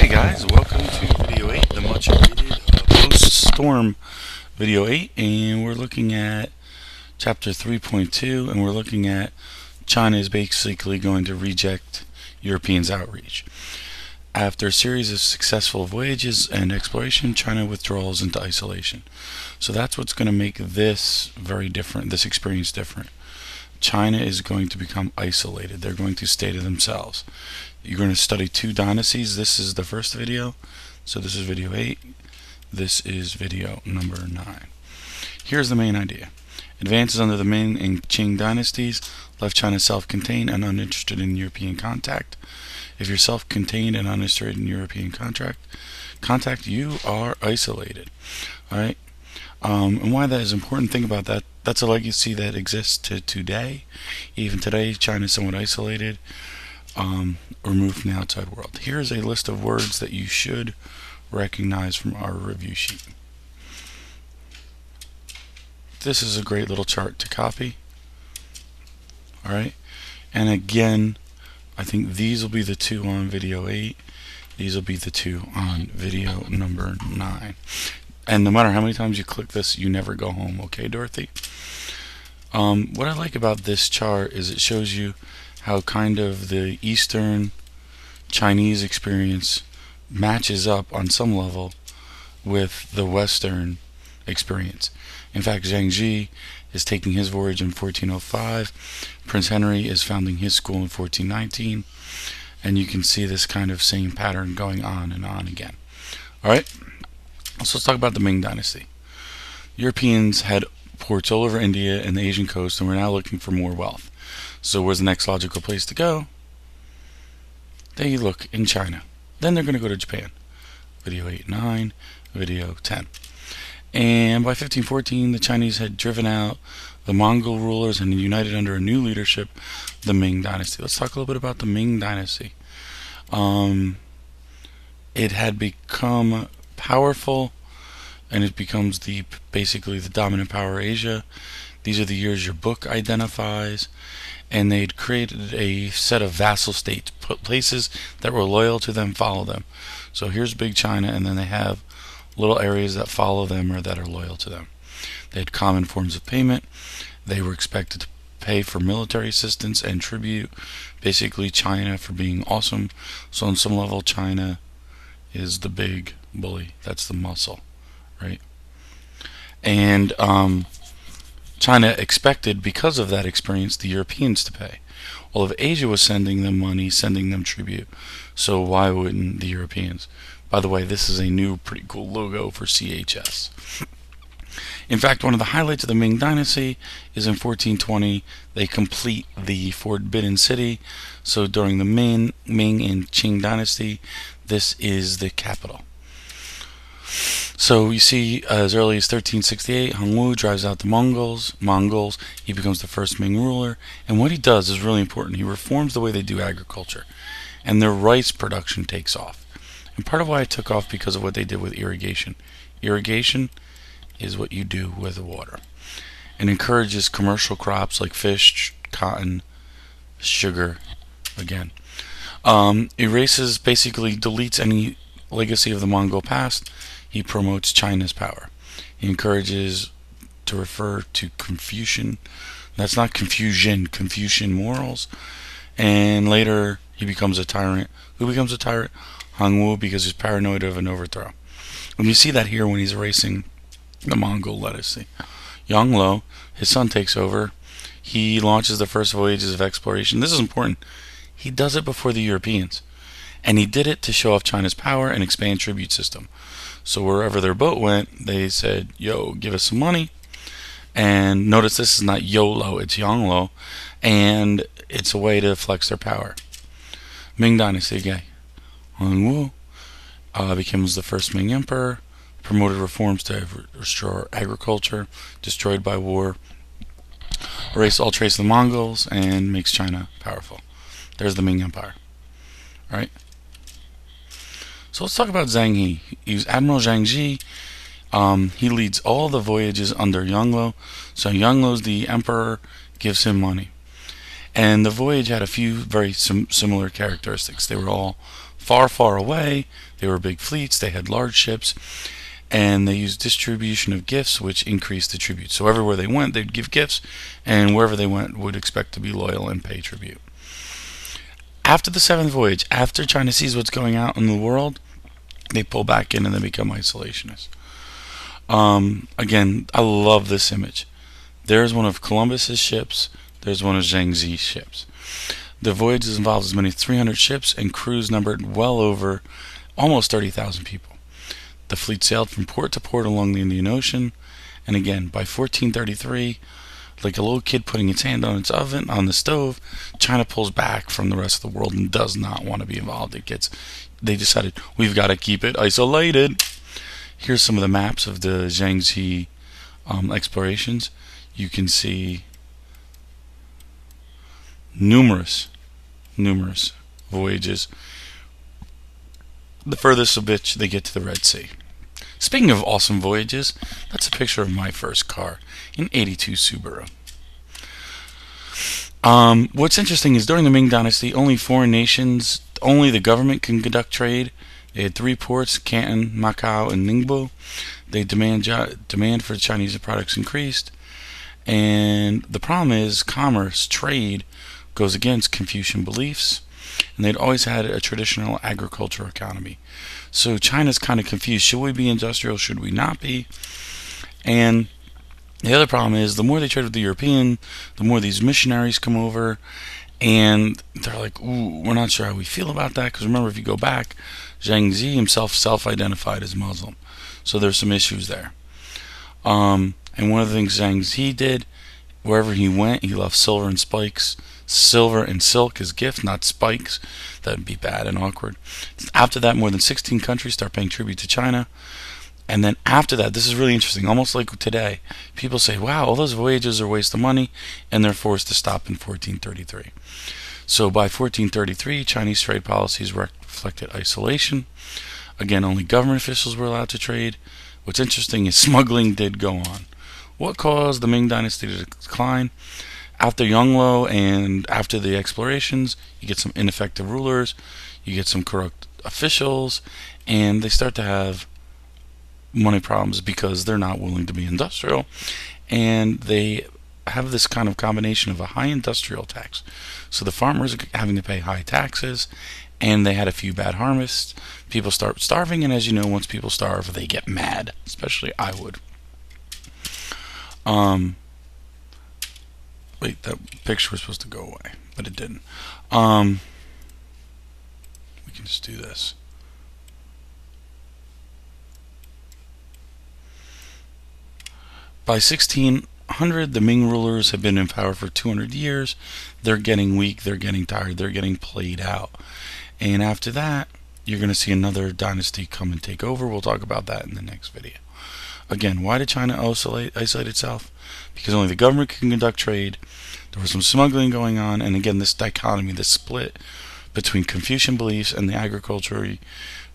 Hey guys, welcome to video 8, the much awaited post-storm video 8, and we're looking at chapter 3.2, and we're looking at China is basically going to reject Europeans' outreach. After a series of successful voyages and exploration, China withdraws into isolation. So that's what's going to make this very different, this experience different. China is going to become isolated. They're going to stay to themselves. You're going to study two dynasties. This is the first video. So this is video 8. This is video number 9. Here's the main idea. Advances under the Ming and Qing dynasties left China self-contained and uninterested in European contact. If you're self-contained and uninterested in European contact, you are isolated. Alright? And why that is important, think about that. That's a legacy that exists to today. Even today, China is somewhat isolated, removed from the outside world. Here's a list of words that you should recognize from our review sheet. This is a great little chart to copy. Alright? And again, I think these will be the two on video 8. These will be the two on video number 9. And no matter how many times you click this, you never go home. Okay, Dorothy? What I like about this chart is it shows you how kind of the Eastern Chinese experience matches up on some level with the Western experience. In fact, Zheng He is taking his voyage in 1405. Prince Henry is founding his school in 1419. And you can see this kind of same pattern going on and on again. Alright? So let's talk about the Ming Dynasty. Europeans had ports all over India and the Asian coast, and we're now looking for more wealth. So where's the next logical place to go? They look in China. Then they're going to go to Japan. Video 8, 9, video 10. And by 1514, the Chinese had driven out the Mongol rulers and united under a new leadership, the Ming Dynasty. Let's talk a little bit about the Ming Dynasty. It had become powerful, and it becomes basically the dominant power of Asia. These are the years your book identifies, and they'd created a set of vassal states, places that were loyal to them, follow them. So here's big China, and then they have little areas that follow them or that are loyal to them. They had common forms of payment. They were expected to pay for military assistance and tribute, basically China for being awesome. So on some level, China is the big bully. That's the muscle, right? And China expected, because of that experience, the Europeans to pay. Well, if Asia was sending them money, sending them tribute, so why wouldn't the Europeans? By the way, this is a new pretty cool logo for CHS. In fact, one of the highlights of the Ming Dynasty is in 1420, they complete the Forbidden City. So during the Ming and Qing Dynasty, this is the capital. So you see, as early as 1368, Hongwu drives out the Mongols. He becomes the first Ming ruler. And what he does is really important. He reforms the way they do agriculture. And their rice production takes off. And part of why it took off because of what they did with irrigation. Irrigation is what you do with the water. And encourages commercial crops like fish, cotton, sugar, again. Erases, basically deletes any legacy of the Mongol past. He promotes China's power. He encourages to refer to Confucian. That's not Confucian, Confucian morals. And later he becomes a tyrant. Who becomes a tyrant? Hongwu, because he's paranoid of an overthrow. And you see that here when he's erasing the Mongol legacy. Yoglom, his son, takes over. He launches the first voyages of exploration. This is important. He does it before the Europeans. And he did it to show off China's power and expand tribute system. So wherever their boat went, they said, yo, give us some money. And notice this is not YOLO, it's Yoglom. And it's a way to flex their power. Ming Dynasty again. Hongwu becomes the first Ming emperor. Promoted reforms to restore agriculture, destroyed by war. Erase all trace of the Mongols, and makes China powerful. There's the Ming Empire. Alright? So let's talk about Zheng He. He's Admiral Zheng He. He leads all the voyages under Yoglom. So Yoglom's the emperor, gives him money. And the voyage had a few very similar characteristics. They were all far, far away. They were big fleets, they had large ships, and they used distribution of gifts, which increased the tribute. So everywhere they went, they'd give gifts, and wherever they went would expect to be loyal and pay tribute. After the seventh voyage, after China sees what's going on in the world, they pull back in and they become isolationists. Again, I love this image. There's one of Columbus's ships. There's one of Zheng He's ships. The voyages involved as many as 300 ships, and crews numbered well over almost 30,000 people. The fleet sailed from port to port along the Indian Ocean, and again, by 1433, like a little kid putting its hand on its oven, on the stove, China pulls back from the rest of the world and does not want to be involved. They decided, we've got to keep it isolated. Here's some of the maps of the Zheng He explorations. You can see numerous voyages. The furthest of which they get to the Red Sea. Speaking of awesome voyages, that's a picture of my first car, an '82 Subaru. What's interesting is during the Ming Dynasty, only foreign nations, only the government can conduct trade. They had 3 ports, Canton, Macau, and Ningbo. They demand for Chinese products increased. And the problem is commerce, trade, goes against Confucian beliefs. And they'd always had a traditional agricultural economy. So China's kind of confused. Should we be industrial? Should we not be? And the other problem is the more they trade with the European, the more these missionaries come over. And they're like, ooh, we're not sure how we feel about that. Because remember, if you go back, Zheng He himself self-identified as Muslim. So there's some issues there. And one of the things Zheng He did, wherever he went, he left silver and spikes. Silver and silk as gift, not spikes. That would be bad and awkward. After that, more than 16 countries start paying tribute to China. And then after that, this is really interesting, almost like today, people say, wow, all those voyages are a waste of money, and they're forced to stop in 1433. So by 1433, Chinese trade policies reflected isolation. Again, only government officials were allowed to trade. What's interesting is smuggling did go on. What caused the Ming Dynasty to decline? After Yoglom and after the explorations, you get some ineffective rulers, you get some corrupt officials, and they start to have money problems because they're not willing to be industrial, and they have this kind of combination of a high industrial tax. So the farmers are having to pay high taxes, and they had a few bad harvests. People start starving, and as you know, once people starve, they get mad. Especially I would. Wait, that picture was supposed to go away, but it didn't. We can just do this. By 1600, the Ming rulers have been in power for 200 years. They're getting weak, they're getting tired, they're getting played out. And after that, you're going to see another dynasty come and take over. We'll talk about that in the next video. Again, why did China isolate itself? Because only the government can conduct trade. There was some smuggling going on, and again, this dichotomy, this split between Confucian beliefs and the agriculturally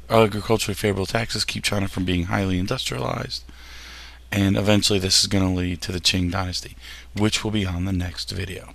favorable taxes keep China from being highly industrialized. And eventually this is going to lead to the Qing dynasty, which will be on the next video.